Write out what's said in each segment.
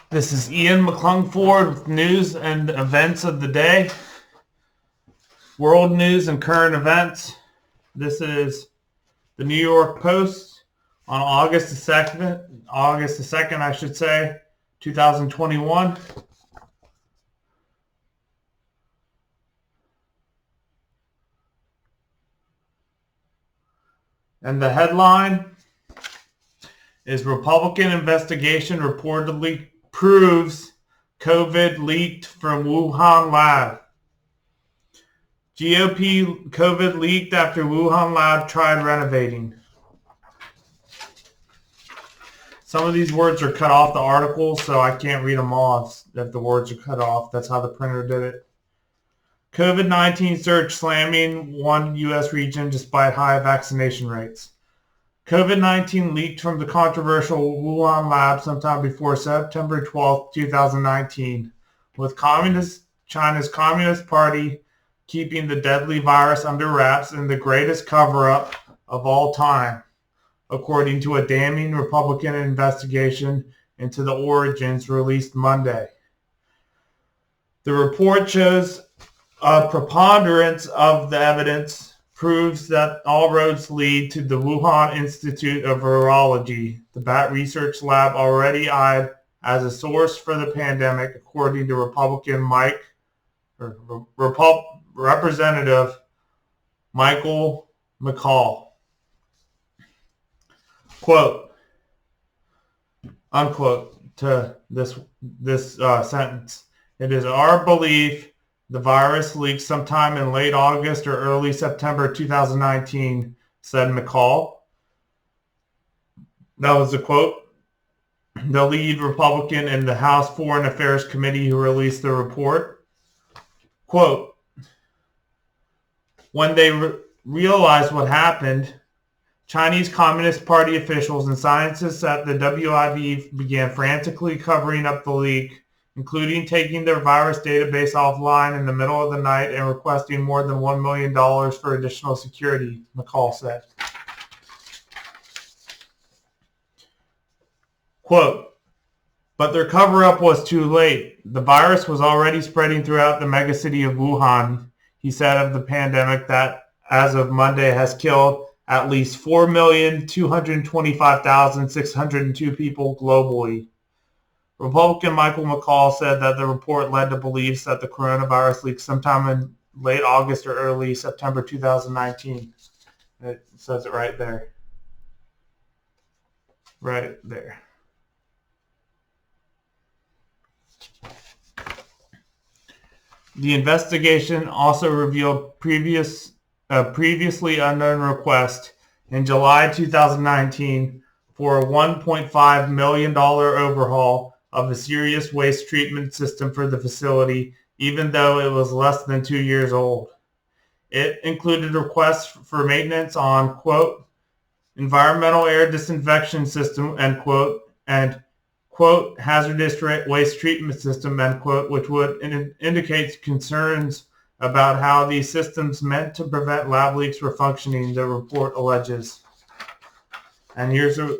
This is Ian McClungford with news and events of the day, world news and current events. This is the New York Post on August the 2nd, I should say, 2021. And the headline is Republican investigation reportedly proves COVID leaked from Wuhan lab. GOP COVID leaked after Wuhan lab tried renovating. Some of these words are cut off the article, so I can't read them all if the words are cut off. That's how the printer did it. COVID-19 surge slamming one U.S. region despite high vaccination rates. COVID-19 leaked from the controversial Wuhan lab sometime before September 12, 2019, with China's Communist Party keeping the deadly virus under wraps in the greatest cover-up of all time, according to a damning Republican investigation into the origins released Monday. The report shows a preponderance of the evidence proves that all roads lead to the Wuhan Institute of Virology, the bat research lab already eyed as a source for the pandemic, according to Representative Michael McCaul. Quote, unquote, to this sentence. It is our belief the virus leaked sometime in late August or early September 2019, said McCaul. That was the quote. The lead Republican in the House Foreign Affairs Committee who released the report. Quote, when they realized what happened, Chinese Communist Party officials and scientists at the WIV began frantically covering up the leak, including taking their virus database offline in the middle of the night and requesting more than $1 million for additional security, McCaul said. Quote, but their cover-up was too late. The virus was already spreading throughout the megacity of Wuhan, he said of the pandemic that, as of Monday, has killed at least 4,225,602 people globally. Republican Michael McCaul said that the report led to beliefs that the coronavirus leaked sometime in late August or early September 2019. It says it right there. Right there. The investigation also revealed previously unknown request in July 2019 for a $1.5 million overhaul of a serious waste treatment system for the facility, even though it was less than 2 years old. It included requests for maintenance on, quote, environmental air disinfection system, end quote, and, quote, hazardous waste treatment system, end quote, which would indicate concerns about how these systems meant to prevent lab leaks were functioning, the report alleges. And here's a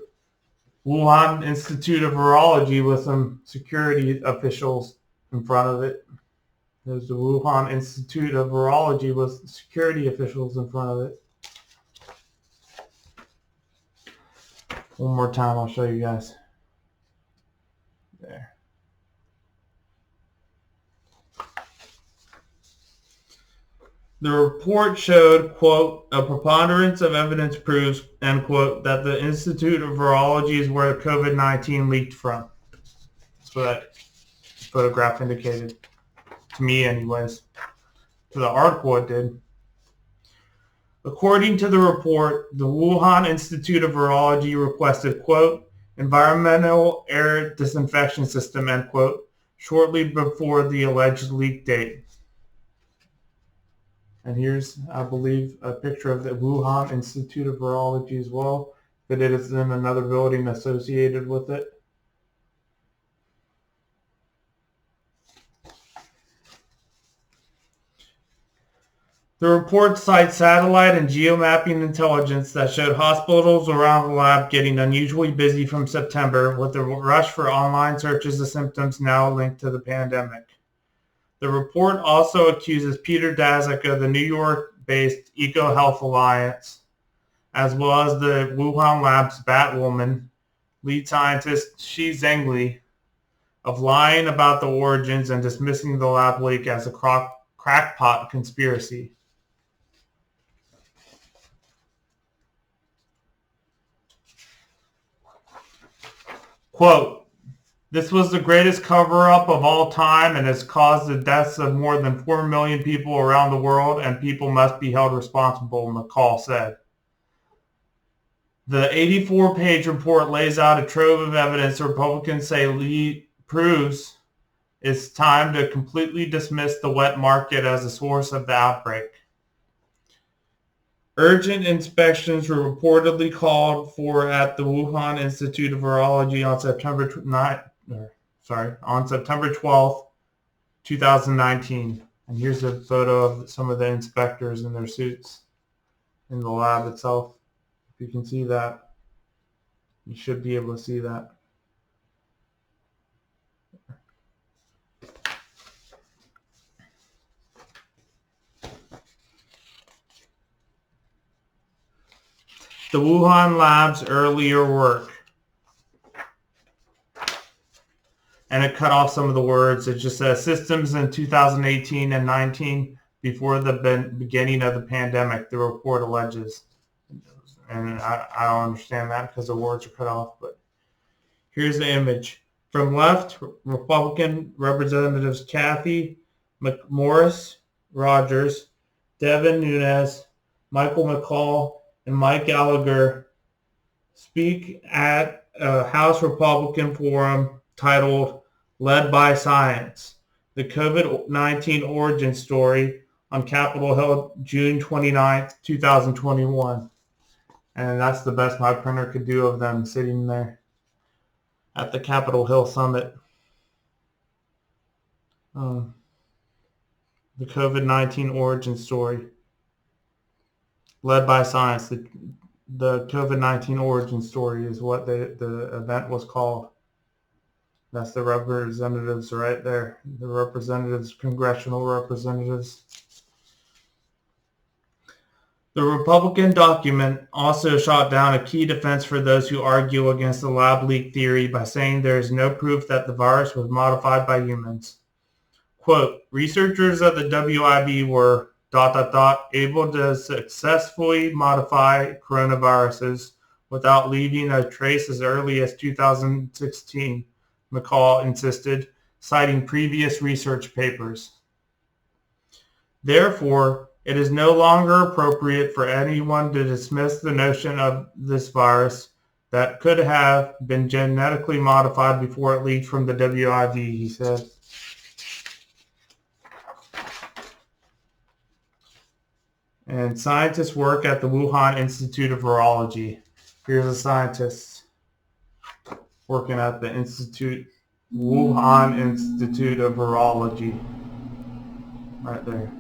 Wuhan Institute of Virology with some security officials in front of it. There's the Wuhan Institute of Virology with security officials in front of it. One more time, I'll show you guys. There. The report showed, quote, a preponderance of evidence proves, end quote, that the Institute of Virology is where COVID-19 leaked from. That's what that photograph indicated. To me, anyways. To the article, it did. According to the report, the Wuhan Institute of Virology requested, quote, environmental air disinfection system, end quote, shortly before the alleged leak date. And here's, I believe, a picture of the Wuhan Institute of Virology as well, but it is in another building associated with it. The report cites satellite and geomapping intelligence that showed hospitals around the lab getting unusually busy from September, with the rush for online searches of symptoms now linked to the pandemic. The report also accuses Peter Daszak of the New York-based EcoHealth Alliance, as well as the Wuhan lab's Batwoman, lead scientist Shi Zhengli, of lying about the origins and dismissing the lab leak as a crackpot conspiracy. Quote, "This was the greatest cover-up of all time and has caused the deaths of more than 4 million people around the world, and people must be held responsible," McCall said. The 84-page report lays out a trove of evidence Republicans say proves it's time to completely dismiss the wet market as a source of the outbreak. Urgent inspections were reportedly called for at the Wuhan Institute of Virology on September 12th, 2019. And here's a photo of some of the inspectors in their suits in the lab itself. If you can see that, you should be able to see that. The Wuhan lab's earlier work. And it cut off some of the words. It just says systems in 2018 and 19 before the beginning of the pandemic, the report alleges. And I don't understand that because the words are cut off. But here's the image. From left, Republican Representatives Kathy McMorris Rogers, Devin Nunes, Michael McCall, and Mike Gallagher speak at a House Republican forum titled "Led by Science: The COVID-19 Origin Story" on Capitol Hill, June 29th, 2021. And that's the best my printer could do of them sitting there at the Capitol Hill Summit. The COVID-19 origin story. Led by Science. The COVID-19 origin story is what the event was called. That's the representatives right there. The representatives, congressional representatives. The Republican document also shot down a key defense for those who argue against the lab leak theory by saying there is no proof that the virus was modified by humans. Quote, researchers at the WIV were ... able to successfully modify coronaviruses without leaving a trace as early as 2016, McCall insisted, citing previous research papers. Therefore, it is no longer appropriate for anyone to dismiss the notion of this virus that could have been genetically modified before it leaked from the WIV, he said. And scientists work at the Wuhan Institute of Virology. Here's a scientist working at the Wuhan Institute of Virology. Right there.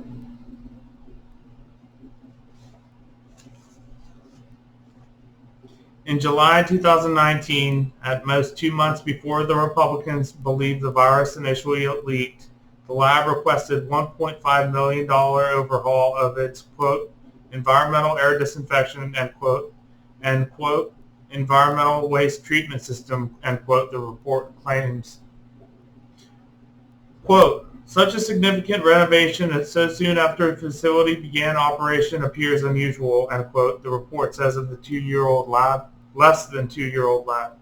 In July 2019, at most 2 months before the Republicans believed the virus initially leaked, the lab requested $1.5 million overhaul of its, quote, environmental air disinfection, end quote, and, quote, environmental waste treatment system, end quote, the report claims. Quote, such a significant renovation so soon after the facility began operation appears unusual, end quote, the report says of the 2-year-old lab, less than 2-year-old lab.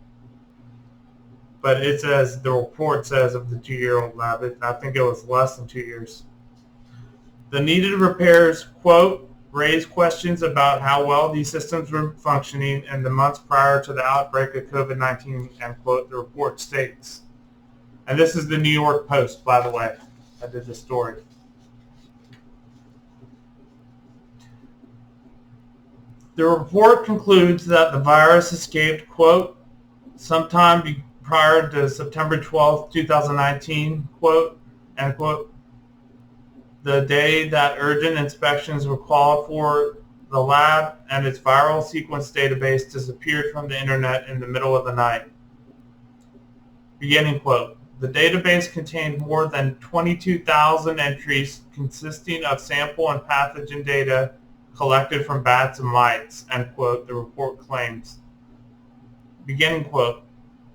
But it says, the report says of the 2-year-old lab, I think it was less than 2 years. The needed repairs, quote, raise questions about how well these systems were functioning in the months prior to the outbreak of COVID-19, end quote, the report states. And this is the New York Post, by the way. I did this story. The report concludes that the virus escaped, quote, sometime prior to September 12th, 2019, quote, end quote. the day that urgent inspections were called for, the lab and its viral sequence database disappeared from the internet in the middle of the night. Beginning quote. The database contained more than 22,000 entries consisting of sample and pathogen data collected from bats and mice, end quote, the report claims. Beginning quote.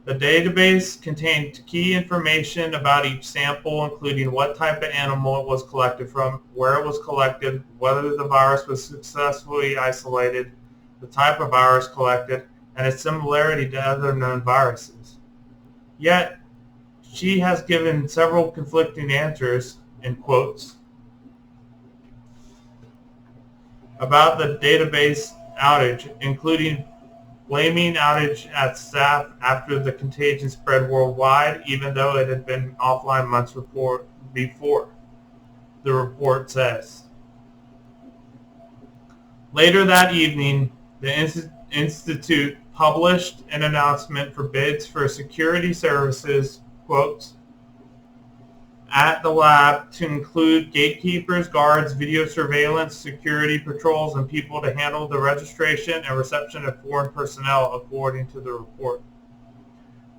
The database contained key information about each sample, including what type of animal it was collected from, where it was collected, whether the virus was successfully isolated, the type of virus collected, and its similarity to other known viruses. Yet, she has given several conflicting answers, in quotes, about the database outage, including blaming outage at staff after the contagion spread worldwide, even though it had been offline months before, the report says. Later that evening, the Institute published an announcement for bids for security services, quotes, at the lab to include gatekeepers, guards, video surveillance, security patrols, and people to handle the registration and reception of foreign personnel, according to the report.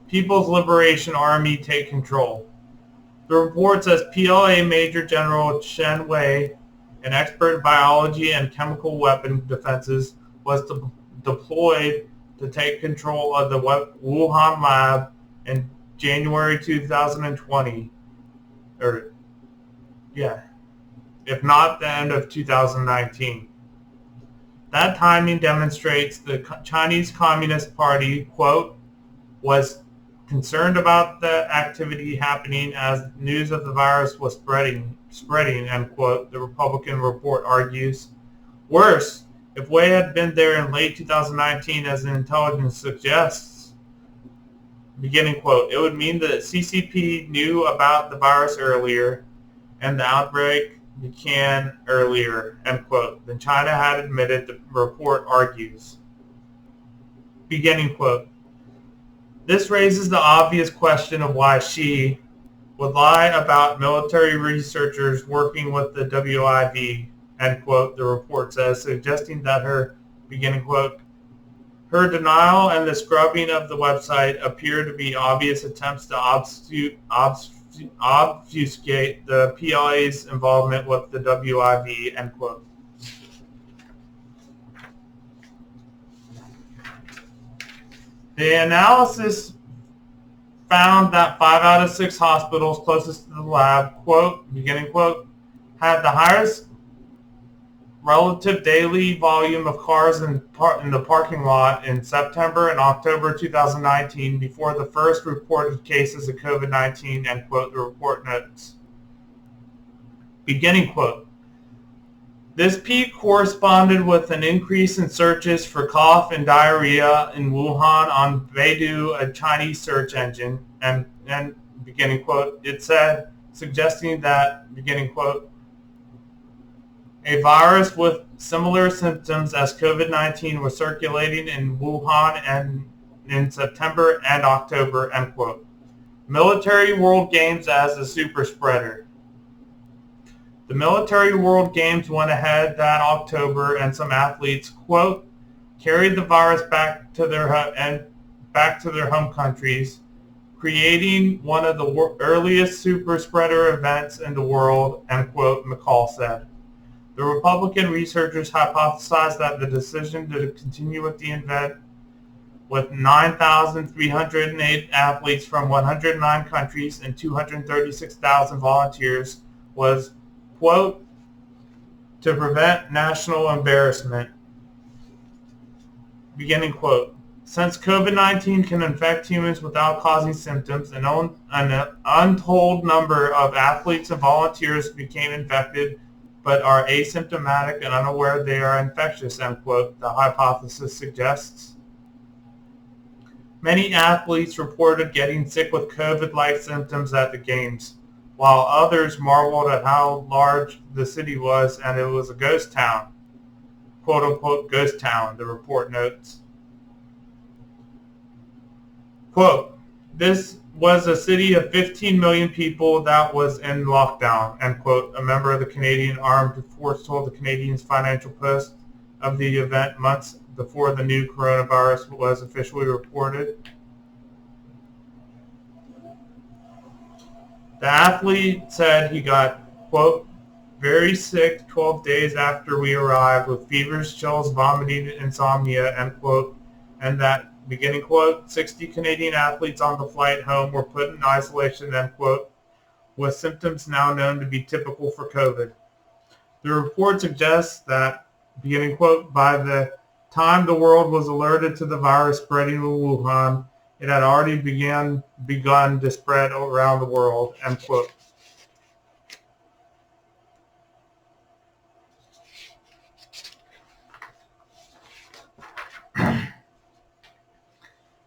People's Liberation Army take control. The report says PLA Major General Chen Wei, an expert in biology and chemical weapon defenses, was deployed to take control of the Wuhan lab in January 2020. If not the end of 2019. That timing demonstrates the Chinese Communist Party, quote, was concerned about the activity happening as news of the virus was spreading, end quote, the Republican report argues. Worse, if Wei had been there in late 2019 as the intelligence suggests, beginning quote, it would mean that CCP knew about the virus earlier and the outbreak began earlier, end quote, than China had admitted, the report argues. Beginning quote. This raises the obvious question of why she would lie about military researchers working with the WIV, end quote, the report says, suggesting that her, beginning quote, her denial and the scrubbing of the website appear to be obvious attempts to obfuscate the PLA's involvement with the WIV, end quote. The analysis found that 5 out of 6 hospitals closest to the lab, quote, beginning quote, had the highest relative daily volume of cars in the parking lot in September and October 2019 before the first reported cases of COVID-19, end quote, the report notes. Beginning quote. This peak corresponded with an increase in searches for cough and diarrhea in Wuhan on Baidu, a Chinese search engine, and beginning quote, it said, suggesting that, beginning quote, a virus with similar symptoms as COVID-19 was circulating in Wuhan and in September and October, end quote. Military World Games as a super spreader. The Military World Games went ahead that October, and some athletes, quote, carried the virus back to their home countries, creating one of the earliest super spreader events in the world, end quote, McCall said. The Republican researchers hypothesized that the decision to continue with the event with 9,308 athletes from 109 countries and 236,000 volunteers was, quote, to prevent national embarrassment, beginning quote. Since COVID-19 can infect humans without causing symptoms, an untold number of athletes and volunteers became infected but are asymptomatic and unaware they are infectious, end quote, the hypothesis suggests. Many athletes reported getting sick with COVID-like symptoms at the games, while others marveled at how large the city was and it was a ghost town, quote-unquote ghost town, the report notes. Quote, this was a city of 15 million people that was in lockdown, end quote. A member of the Canadian Armed Forces told the Canadian's Financial Post of the event months before the new coronavirus was officially reported. The athlete said he got, quote, very sick 12 days after we arrived with fevers, chills, vomiting, insomnia, end quote, and that, beginning quote, 60 Canadian athletes on the flight home were put in isolation, end quote, with symptoms now known to be typical for COVID. The report suggests that, beginning quote, by the time the world was alerted to the virus spreading in Wuhan, it had already begun to spread around the world, end quote.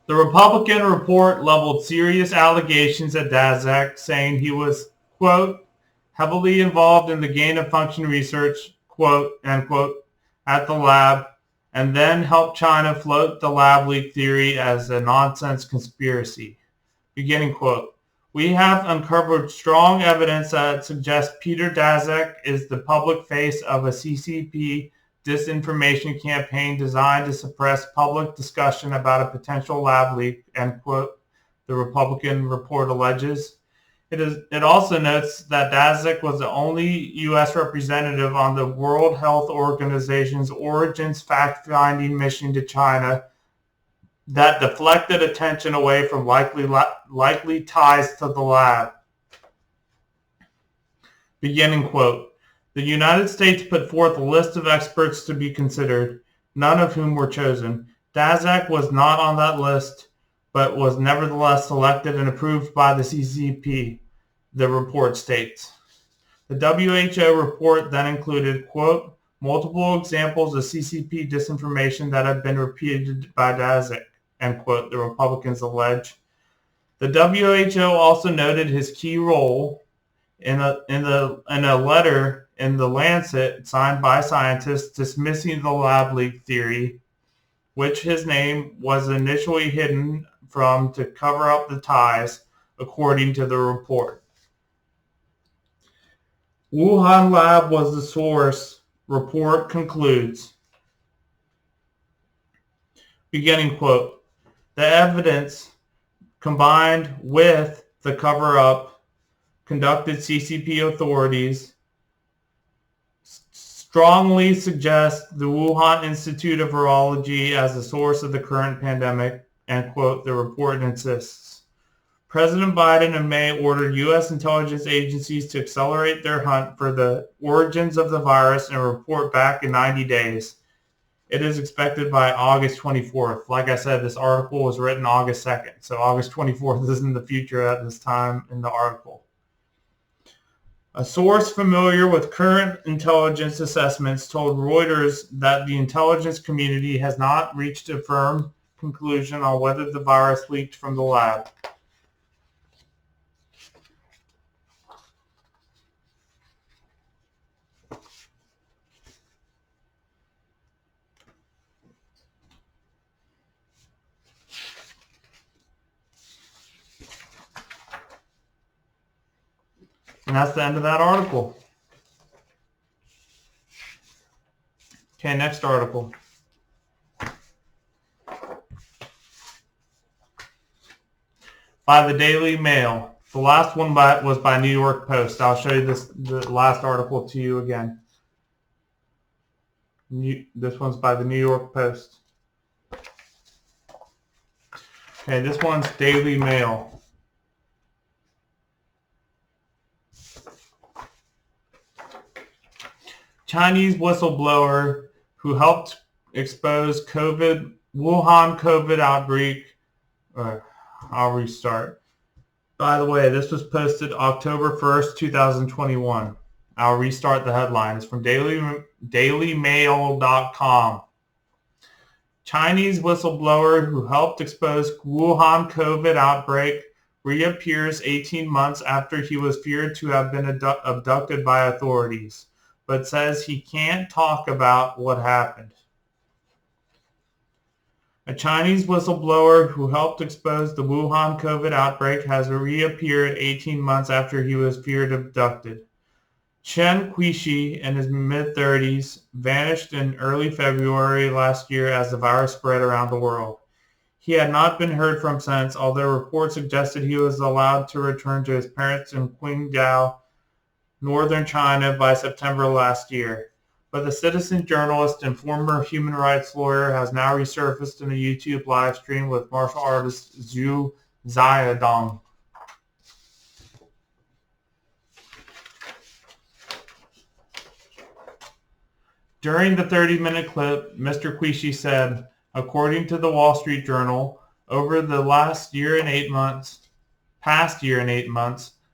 The Republican report leveled serious allegations at Daszak, saying he was, quote, heavily involved in the gain-of-function research, quote, end quote, at the lab, and then helped China float the lab leak theory as a nonsense conspiracy. Beginning quote, we have uncovered strong evidence that suggests Peter Daszak is the public face of a CCP disinformation campaign designed to suppress public discussion about a potential lab leak, end quote, the Republican report alleges. It also notes that Daszak was the only U.S. representative on the World Health Organization's Origins fact-finding mission to China that deflected attention away from likely ties to the lab. Beginning quote, the United States put forth a list of experts to be considered, none of whom were chosen. Daszak was not on that list, but was nevertheless selected and approved by the CCP, the report states. The WHO report then included, quote, multiple examples of CCP disinformation that have been repeated by Daszak, end quote, the Republicans allege. The WHO also noted his key role in a letter in The Lancet signed by scientists dismissing the lab leak theory, which his name was initially hidden from to cover up the ties, according to the report. Wuhan lab was the source, report concludes. Beginning quote, the evidence combined with the cover-up conducted CCP authorities strongly suggest the Wuhan Institute of Virology as the source of the current pandemic, end quote, the report insists. President Biden in May ordered U.S. intelligence agencies to accelerate their hunt for the origins of the virus and report back in 90 days. It is expected by August 24th. Like I said, this article was written August 2nd, so August 24th is in the future at this time in the article. A source familiar with current intelligence assessments told Reuters that the intelligence community has not reached a firm conclusion on whether the virus leaked from the lab. And that's the end of that article. Okay, next article. By the Daily Mail. The last one was by New York Post. I'll show you the last article to you again. This one's by the New York Post. Okay, this one's Daily Mail. Chinese whistleblower who helped expose Wuhan COVID outbreak. I'll restart. By the way, this was posted October 1st, 2021. I'll restart the headline. It's from dailymail.com. Chinese whistleblower who helped expose Wuhan COVID outbreak reappears 18 months after he was feared to have been abducted by authorities, but says he can't talk about what happened. A Chinese whistleblower who helped expose the Wuhan COVID outbreak has reappeared 18 months after he was feared abducted. Chen Qiushi, in his mid-30s, vanished in early February last year as the virus spread around the world. He had not been heard from since, although reports suggested he was allowed to return to his parents in Qingdao, northern China, by September last year. But the citizen journalist and former human rights lawyer has now resurfaced in a YouTube live stream with martial artist Zhu Xiaodong. During the 30-minute clip, Mr. Qiushi said, according to the Wall Street Journal, over the past year and 8 months,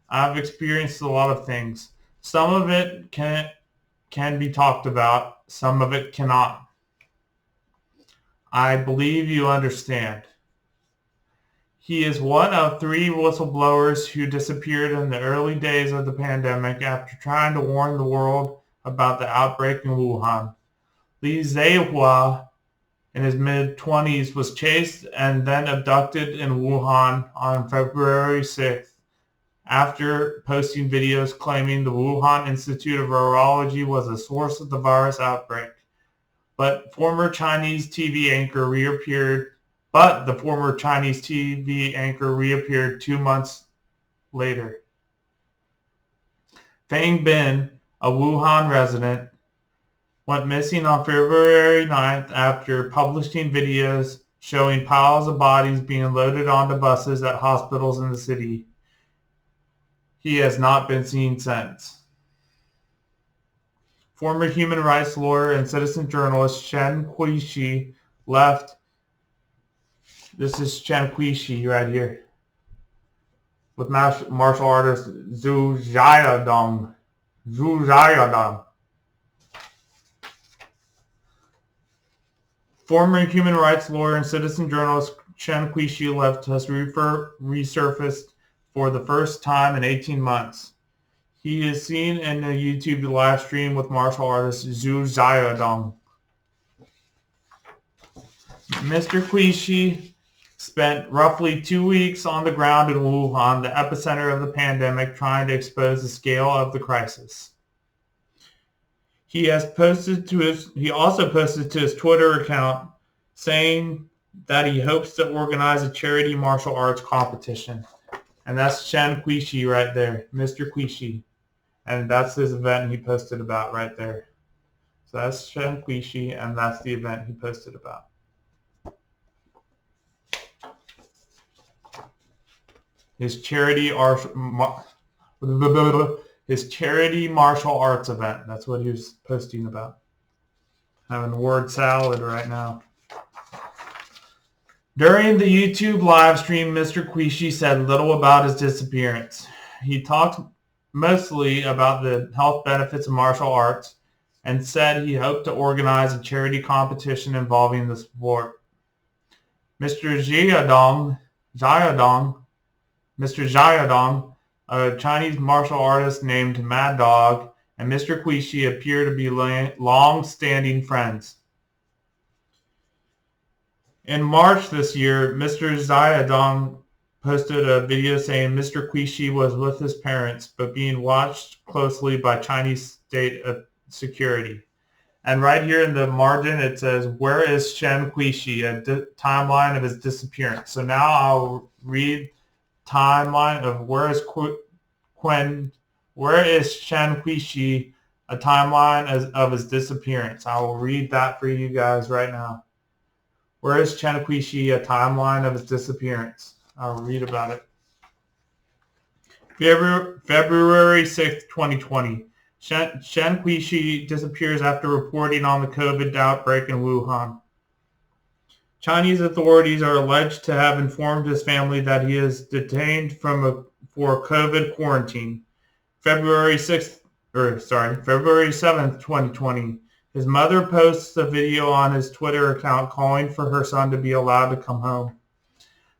I've experienced a lot of things. Some of it can be talked about, some of it cannot. I believe you understand. He is one of 3 whistleblowers who disappeared in the early days of the pandemic after trying to warn the world about the outbreak in Wuhan. Li Zehua, in his mid-20s, was chased and then abducted in Wuhan on February 6th after posting videos claiming the Wuhan Institute of Virology was the source of the virus outbreak. But the former Chinese TV anchor reappeared 2 months later. Fang Bin, a Wuhan resident, went missing on February 9th after publishing videos showing piles of bodies being loaded onto buses at hospitals in the city. He has not been seen since. Former human rights lawyer and citizen journalist Chen Qiushi left. This is Chen Qiushi right here, with martial artist Zhu Xiaodong. Former human rights lawyer and citizen journalist Chen Qiushi left has resurfaced for the first time in 18 months. He is seen in a YouTube live stream with martial artist Zhu Xiaodong. Mr. Qiushi spent roughly 2 weeks on the ground in Wuhan, the epicenter of the pandemic, trying to expose the scale of the crisis. He also posted to his Twitter account saying that he hopes to organize a charity martial arts competition. And that's Chen Qiushi right there, Mr. Qiushi. And that's his event he posted about right there. So that's Chen Qiushi, and that's the event he posted about. His charity martial arts event. That's what he was posting about. Having word salad right now. During the YouTube live stream, Mr. Qiushi said little about his disappearance. He talked mostly about the health benefits of martial arts and said he hoped to organize a charity competition involving the sport. Mr. Xiaodong, a Chinese martial artist named Mad Dog, and Mr. Qiushi appear to be long-standing friends. In March this year, Mr. Xiaodong posted a video saying Mr. Qiushi was with his parents, but being watched closely by Chinese state security. And right here in the margin, it says, "Where is Chen Qiushi?" A timeline of his disappearance. So now I'll read timeline of where is Chen Qiushi, a timeline of his disappearance. I will read that for you guys right now. Where is Chen Qiushi, a timeline of his disappearance? I'll read about it. February 6th, 2020. Chen Qiushi disappears after reporting on the COVID outbreak in Wuhan. Chinese authorities are alleged to have informed his family that he is detained for COVID quarantine. February 7th, 2020. His mother posts a video on his Twitter account calling for her son to be allowed to come home.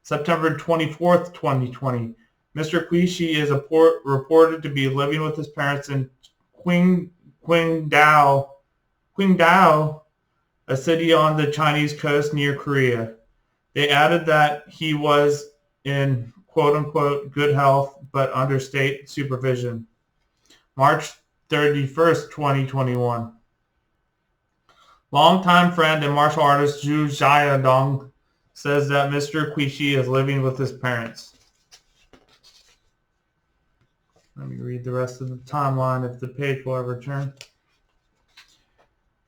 September 24th, 2020. Mr. Qiushi is reported to be living with his parents in Qingdao, a city on the Chinese coast near Korea. They added that he was in quote-unquote good health but under state supervision. March 31st, 2021. Longtime friend and martial artist Zhu Xiaodong says that Mr. Qishi is living with his parents. Let me read the rest of the timeline if the page will ever turn.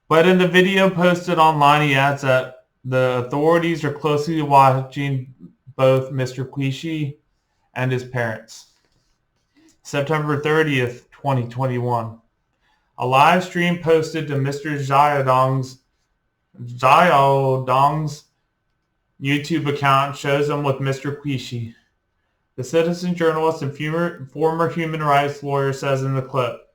But in the video posted online, he adds that the authorities are closely watching both Mr. Qishi and his parents. September 30th, 2021. A live stream posted to Mr. Xiaodong's YouTube account shows him with Mr. Qishi. The citizen journalist and former human rights lawyer says in the clip,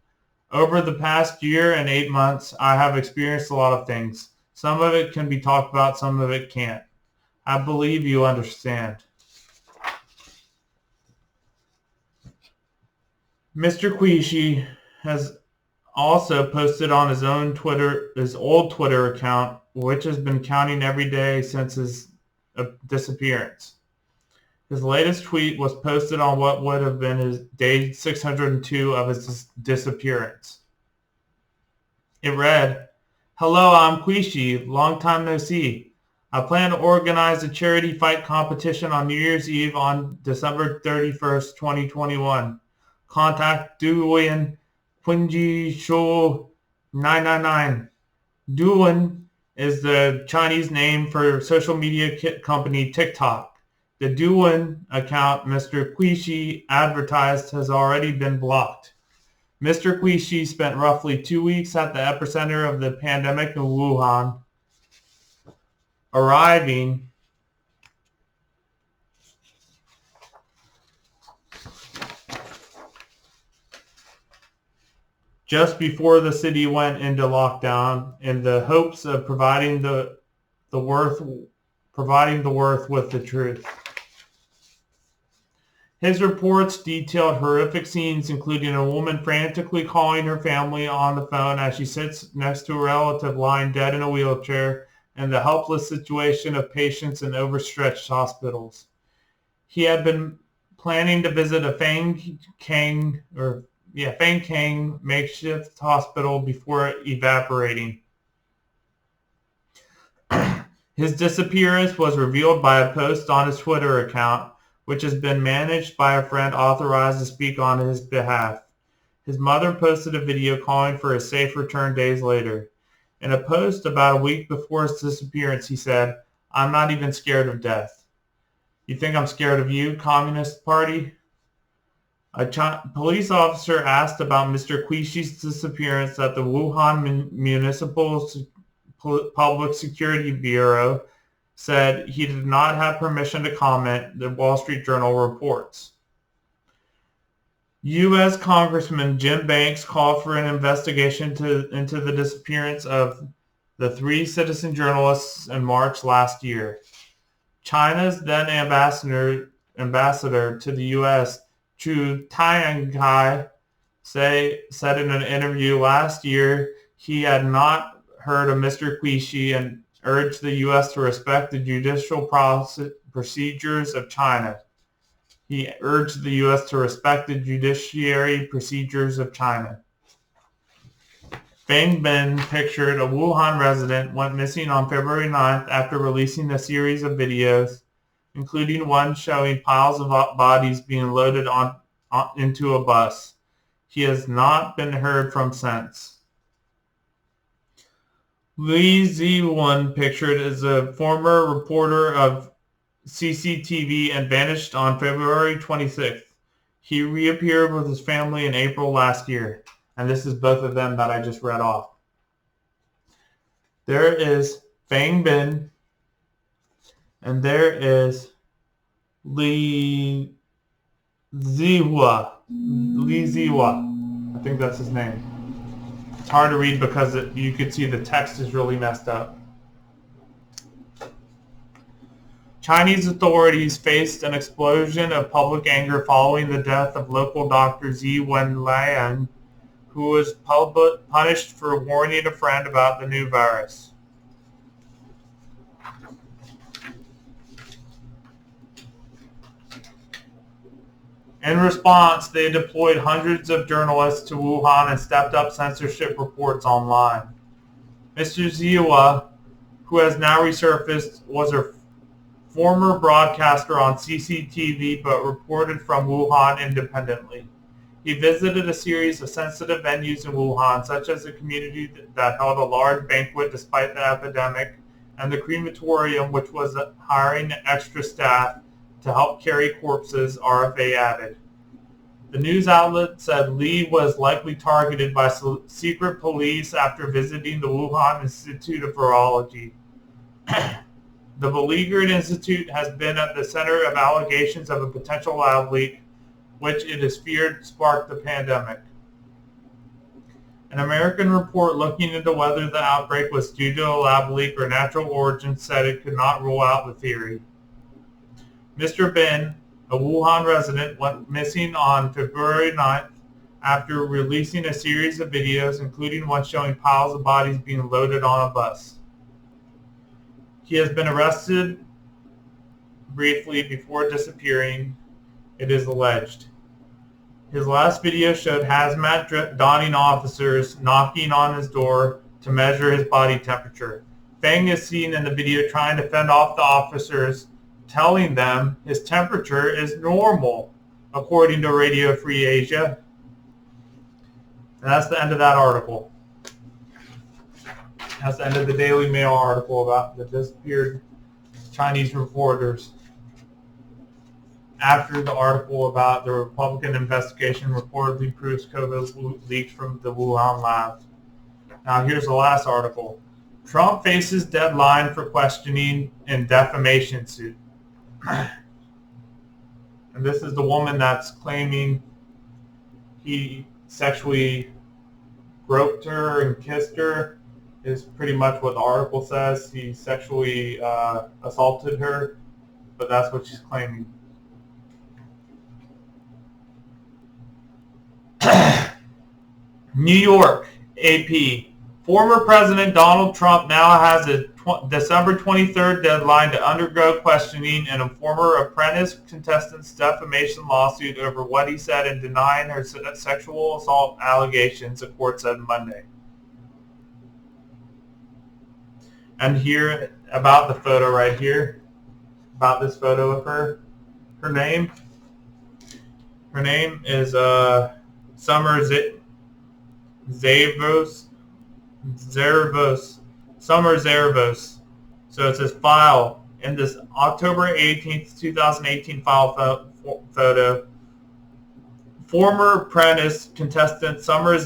"Over the past year and 8 months, I have experienced a lot of things. Some of it can be talked about, some of it can't. I believe you understand." Mr. Qishi has also posted on his old Twitter account, which has been counting every day since his disappearance. His latest tweet was posted on what would have been his day 602 of his disappearance. It read, "Hello, I'm Qishi. Long time no see. I plan to organize a charity fight competition on New Year's Eve on December 31st, 2021. Contact Duan Qinji Shou 999. Duan is the Chinese name for social media company TikTok. The Duan account Mr. Qishi advertised has already been blocked. Mr. Qishi spent roughly 2 weeks at the epicenter of the pandemic in Wuhan, arriving just before the city went into lockdown in the hopes of providing the worth with the truth. His reports detailed horrific scenes, including a woman frantically calling her family on the phone as she sits next to a relative lying dead in a wheelchair, and the helpless situation of patients in overstretched hospitals. He had been planning to visit a Fang Kang makeshift hospital before evaporating. His disappearance was revealed by a post on his Twitter account, which has been managed by a friend authorized to speak on his behalf. His mother posted a video calling for his safe return days later. In a post about a week before his disappearance, he said, "I'm not even scared of death." You think I'm scared of you, Communist Party? A police officer asked about Mr. Qishi's disappearance at the Wuhan Municipal Public Security Bureau said he did not have permission to comment, the Wall Street Journal reports. U.S. Congressman Jim Banks called for an investigation into the disappearance of the 3 citizen journalists in March last year. China's then ambassador to the U.S., Chu Tiankai, said in an interview last year he had not heard of Mr. Qishi and urged the U.S. to respect the judicial procedures of China. He urged the U.S. to respect the judiciary procedures of China. Fang Bin, pictured a Wuhan resident, went missing on February 9th after releasing a series of videos, including one showing piles of bodies being loaded into a bus. He has not been heard from since. Li Ziwen, pictured as a former reporter of CCTV and vanished on February 26th. He reappeared with his family in April last year. And this is both of them that I just read off. There is Fang Bin, and there is Li Ziwa. I think that's his name. It's hard to read because you could see the text is really messed up. Chinese authorities faced an explosion of public anger following the death of local doctor Zi Wenliang, who was punished for warning a friend about the new virus. In response, they deployed hundreds of journalists to Wuhan and stepped up censorship reports online. Mr. Ziwa, who has now resurfaced, was a former broadcaster on CCTV but reported from Wuhan independently. He visited a series of sensitive venues in Wuhan, such as a community that held a large banquet despite the epidemic, and the crematorium, which was hiring extra staff to help carry corpses, RFA added. The news outlet said Li was likely targeted by secret police after visiting the Wuhan Institute of Virology. The beleaguered institute has been at the center of allegations of a potential lab leak, which it is feared sparked the pandemic. An American report looking into whether the outbreak was due to a lab leak or natural origin said it could not rule out the theory. Mr. Bin, a Wuhan resident, went missing on February 9th after releasing a series of videos, including one showing piles of bodies being loaded on a bus. He has been arrested briefly before disappearing, it is alleged. His last video showed hazmat donning officers knocking on his door to measure his body temperature. Feng is seen in the video trying to fend off the officers, telling them his temperature is normal, according to Radio Free Asia. And that's the end of that article. That's the end of the Daily Mail article about the disappeared Chinese reporters. After the article about the Republican investigation reportedly proves COVID leaked from the Wuhan lab. Now here's the last article. Trump faces deadline for questioning in defamation suit. And this is the woman that's claiming he sexually groped her and kissed her, is pretty much what the article says. He sexually assaulted her, but that's what she's claiming. New York, AP. Former President Donald Trump now has a December 23rd deadline to undergo questioning in a former apprentice contestant's defamation lawsuit over what he said in denying her sexual assault allegations, the court said Monday. And here, about the photo right here, about this photo of her. Her name is Summer Zervos. So it says file in this October 18th, 2018 file photo. Former apprentice contestant Summer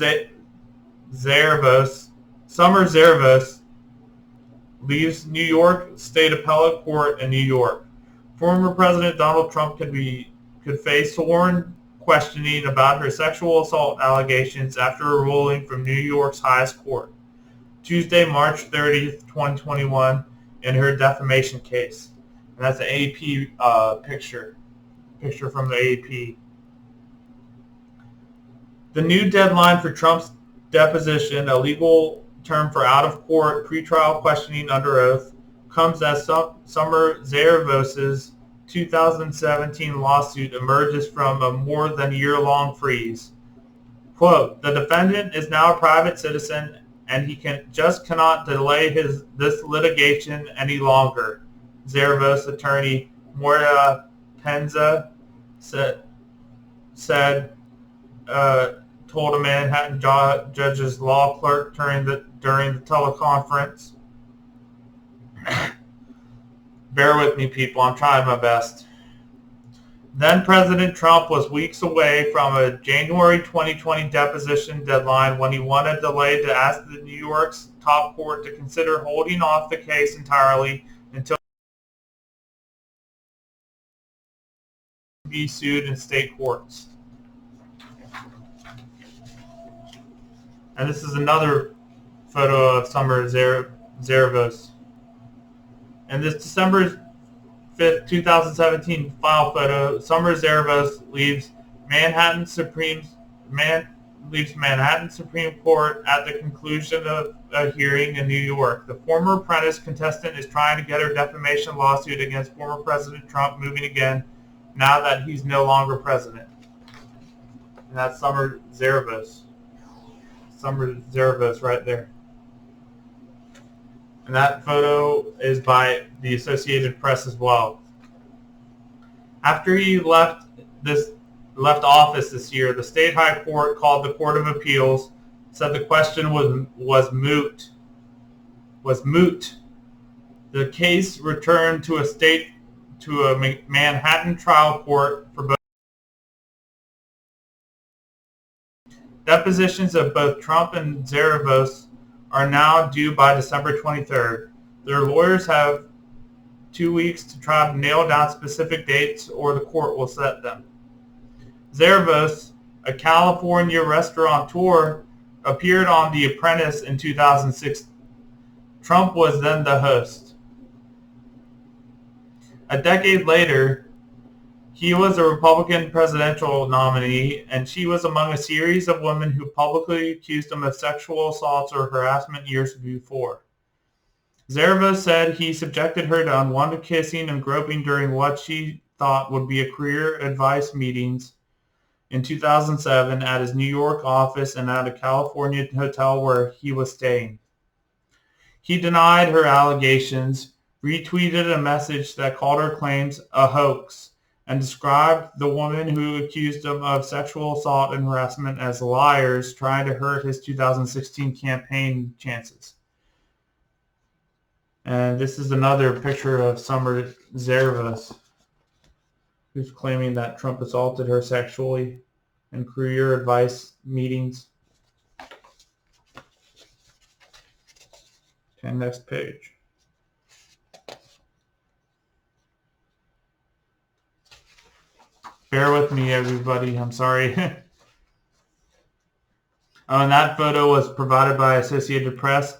Zervos leaves New York State Appellate Court in New York. Former President Donald Trump could face sworn questioning about her sexual assault allegations after a ruling from New York's highest court, Tuesday, March 30th, 2021, in her defamation case. And that's an AP picture from the AP. The new deadline for Trump's deposition, a legal term for out-of-court pretrial questioning under oath, comes as Summer Zervos' 2017 lawsuit emerges from a more than year-long freeze. Quote, the defendant is now a private citizen and he cannot delay this litigation any longer, Zervos attorney Moira Penza told a Manhattan judge's law clerk during the teleconference. Bear with me, people. I'm trying my best. Then President Trump was weeks away from a January 2020 deposition deadline when he wanted a delay to ask the New York's top court to consider holding off the case entirely until he be sued in state courts. And this is another photo of Summer Zervos. And this December 5th, 2017 file photo, Summer Zervos leaves Manhattan Supreme Court at the conclusion of a hearing in New York. The former apprentice contestant is trying to get her defamation lawsuit against former President Trump moving again now that he's no longer president. And that's Summer Zervos. Summer Zervos right there. And that photo is by the Associated Press as well. After he left office this year, the state high court called the Court of Appeals, said the question was moot. The case returned to a Manhattan trial court for both. Depositions of both Trump and Zervos are now due by December 23rd. Their lawyers have 2 weeks to try to nail down specific dates, or the court will set them. Zervos, a California restaurateur, appeared on The Apprentice in 2006. Trump was then the host. A decade later, he was a Republican presidential nominee, and she was among a series of women who publicly accused him of sexual assaults or harassment years before. Zervos said he subjected her to unwanted kissing and groping during what she thought would be a career advice meetings in 2007 at his New York office and at a California hotel where he was staying. He denied her allegations, retweeted a message that called her claims a hoax, and described the woman who accused him of sexual assault and harassment as liars trying to hurt his 2016 campaign chances. And this is another picture of Summer Zervos, who's claiming that Trump assaulted her sexually in career advice meetings. Okay, next page. Bear with me, everybody. I'm sorry. And that photo was provided by Associated Press.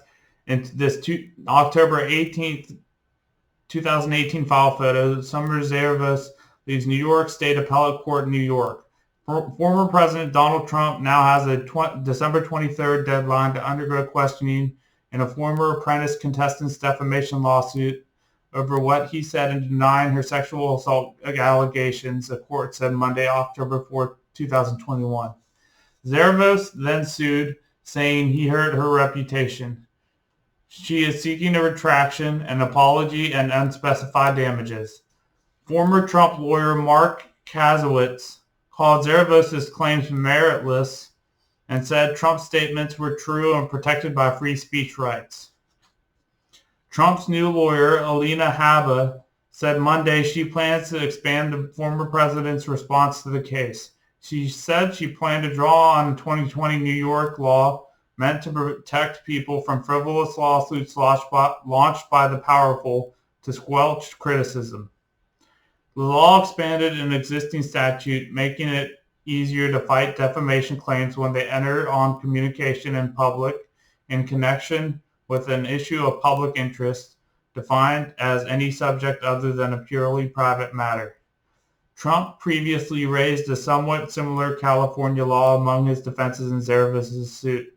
And this October 18th, 2018 file photo, Summer Zervos leaves New York State Appellate Court in New York. Former President Donald Trump now has a December 23rd deadline to undergo questioning in a former apprentice contestant's defamation lawsuit over what he said in denying her sexual assault allegations, the court said Monday, October 4, 2021. Zervos then sued, saying he hurt her reputation. She is seeking a retraction, an apology, and unspecified damages. Former Trump lawyer Mark Kasowitz called Zervos' claims meritless and said Trump's statements were true and protected by free speech rights. Trump's new lawyer, Alina Habba, said Monday she plans to expand the former president's response to the case. She said she planned to draw on 2020 New York law meant to protect people from frivolous lawsuits launched by the powerful to squelch criticism. The law expanded an existing statute, making it easier to fight defamation claims when they enter on communication in public in connection with an issue of public interest, defined as any subject other than a purely private matter. Trump previously raised a somewhat similar California law among his defenses in Zervos' suit.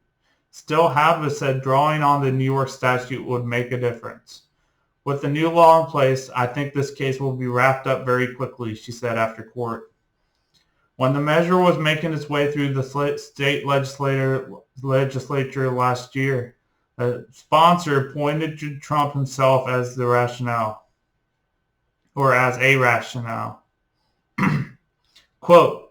Still, Habba said drawing on the New York statute would make a difference. With the new law in place, I think this case will be wrapped up very quickly, she said after court. When the measure was making its way through the state legislature last year, a sponsor pointed to Trump himself as the rationale, or as a rationale. Quote,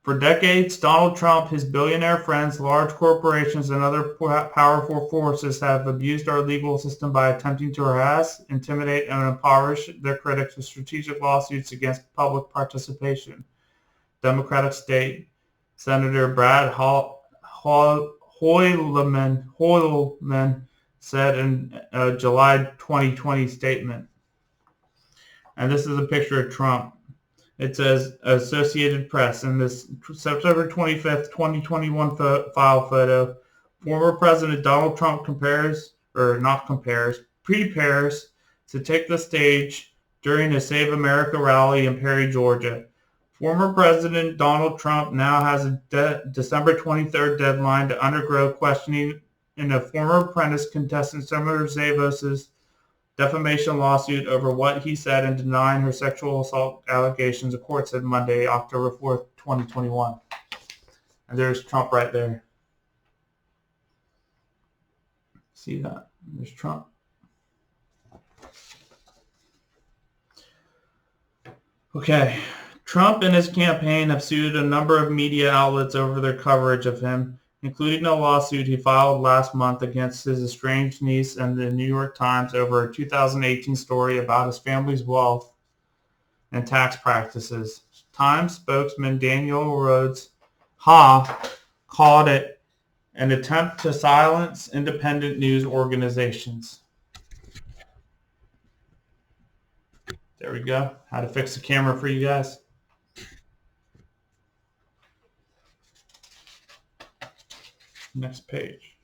for decades, Donald Trump, his billionaire friends, large corporations, and other powerful forces have abused our legal system by attempting to harass, intimidate, and impoverish their critics with strategic lawsuits against public participation. Democratic State Senator Brad Hoylman said in a July 2020 statement. And this is a picture of Trump. It says Associated Press in this September 25th, 2021 file photo. Former President Donald Trump prepares to take the stage during a Save America rally in Perry, Georgia. Former President Donald Trump now has a December 23rd deadline to undergo questioning in a former apprentice contestant Summer Zervos' defamation lawsuit over what he said in denying her sexual assault allegations, the court said Monday, October 4th, 2021. And there's Trump right there. See that? There's Trump. Okay. Trump and his campaign have sued a number of media outlets over their coverage of him, including a lawsuit he filed last month against his estranged niece and the New York Times over a 2018 story about his family's wealth and tax practices. Times spokesman Daniel Rhodes called it an attempt to silence independent news organizations. There we go. How to fix the camera for you guys. Next page.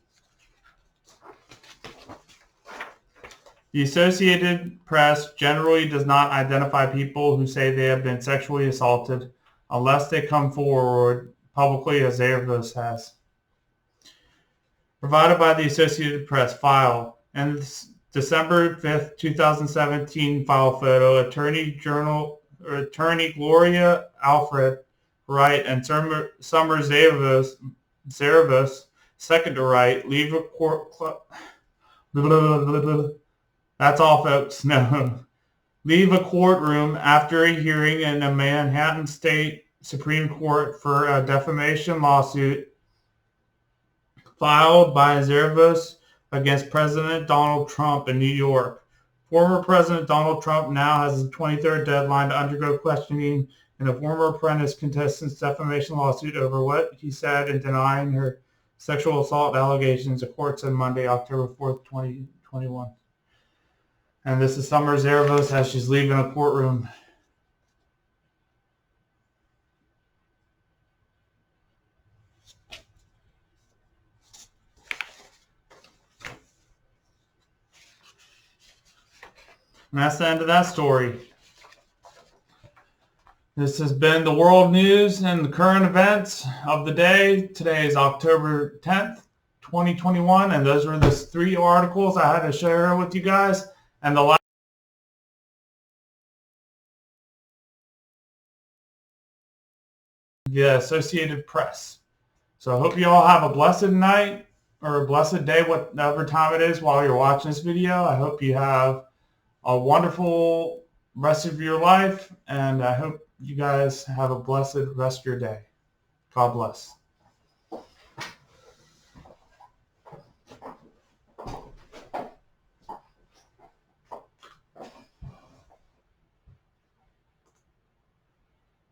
The Associated Press generally does not identify people who say they have been sexually assaulted unless they come forward publicly, as Zarevos has. Provided by the Associated Press file and December 5th, 2017 file photo, Attorney Gloria Alfred Wright and Summer Zarevos, second to right, leave a court... That's all, folks. No. Leave a courtroom after a hearing in the Manhattan State Supreme Court for a defamation lawsuit filed by Zarevos against President Donald Trump in New York. Former President Donald Trump now has his 23rd deadline to undergo questioning in a former apprentice contestant's defamation lawsuit over what he said in denying her sexual assault allegations, the court said Monday, October 4th, 2021. And this is Summer Zarevos as she's leaving a courtroom. And that's the end of that story. This has been the world news and the current events of the day. Today is October 10th, 2021, and those were the 3 articles I had to share with you guys. And the Associated Press. So I hope you all have a blessed night or a blessed day, whatever time it is while you're watching this video. I hope you have a wonderful rest of your life, and I hope you guys have a blessed rest of your day. God bless.